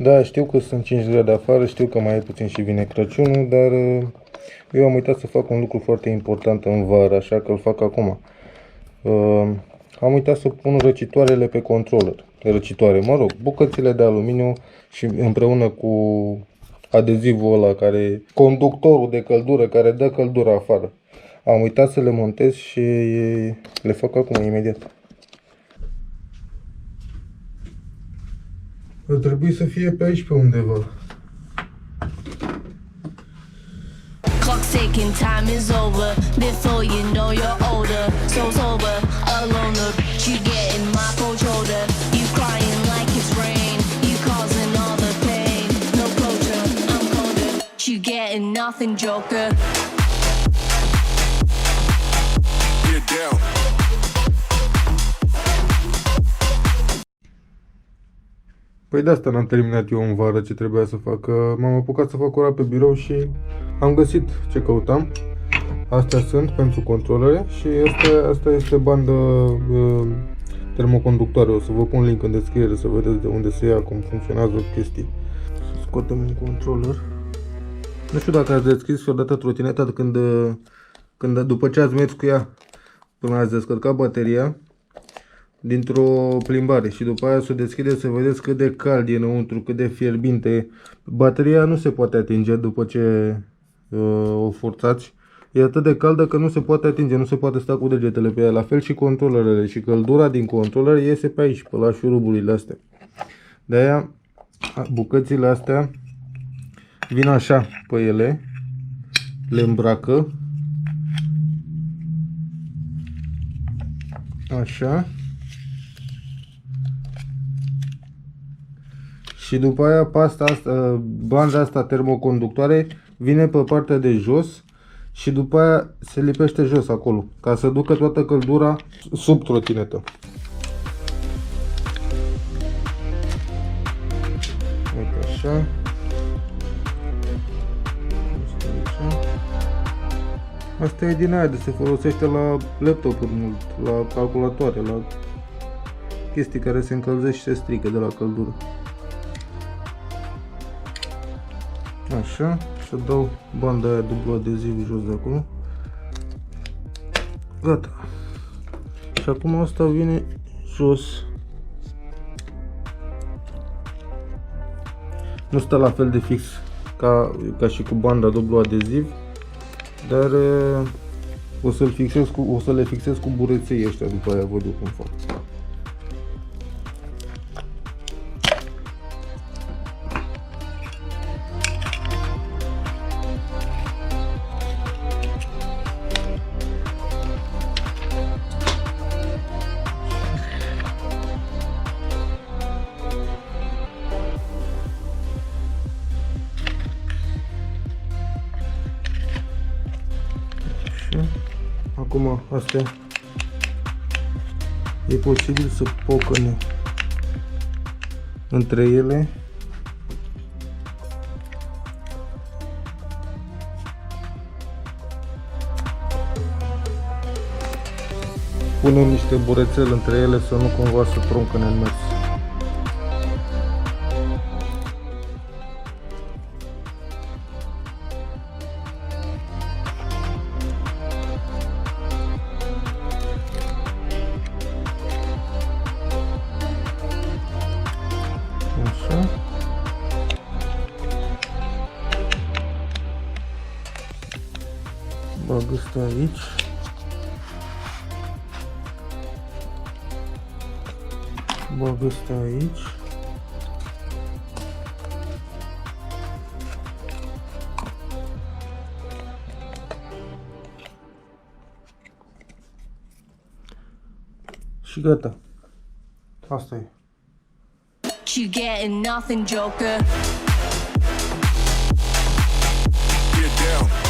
Da, știu că sunt 5 zile de afară, știu că mai e puțin și vine Crăciunul, dar eu am uitat să fac un lucru foarte important în vară, așa că îl fac acum. Am uitat să pun răcitoarele pe controller. Bucățile de aluminiu și împreună cu adezivul ăla, conductorul de căldură care dă căldură afară. Am uitat să le montez și le fac acum, imediat. Ar trebui să fie pe aici pe undeva. Clock's ticking, time is over. Before you know you're older, so sober, alone. The bitch you get in my cold shoulder. You crying like it's rain. You causing all the pain. No closure, I'm colder. You getting nothing, Joker. Get down. Păi de asta n-am terminat eu în vară ce trebuia să fac. M-am apucat să fac ora pe birou și am găsit ce căutam. Astea sunt pentru controlere și asta este bandă termoconductoare. O să vă pun link în descriere să vedeți de unde se ia, cum funcționează chestii. Să scoatem un controller. Nu știu dacă ați deschis vreodată trotineta când după ce ați mers cu ea până ați descărcat bateria dintr-o plimbare și după aia se deschide să vedeți cât de cald e înăuntru, cât de fierbinte. Bateria nu se poate atinge după ce o forțați. E atât de caldă că nu se poate atinge, nu se poate sta cu degetele pe ea. La fel și controlerele și căldura din controller iese pe aici, pe la șuruburile astea. De aia bucățile astea vin așa pe ele, le îmbracă. Așa. Și după aia banda asta termoconductoare vine pe partea de jos și după aia se lipește jos acolo, ca să ducă toată căldura sub trotinetă. Uite așa. Asta e din aia de se folosește la laptopuri mult, la calculatoare, la chestii care se încălzesc și se strică de la căldură. Așa, și dau banda aia dublu adeziv jos de acolo. Gata. Și acum asta vine jos. Nu stă la fel de fix ca și cu banda dublu adeziv, dar o să le fixez cu bureței ăștia, după aia văd eu cum fac. Acum astea e posibil să pocăne între ele. Punem niște burețele între ele să nu cumva să troncăne în mers. Așa. Bag ăsta aici. Bag ăsta aici. Și gata. Asta e. You getting nothing, Joker. Get down.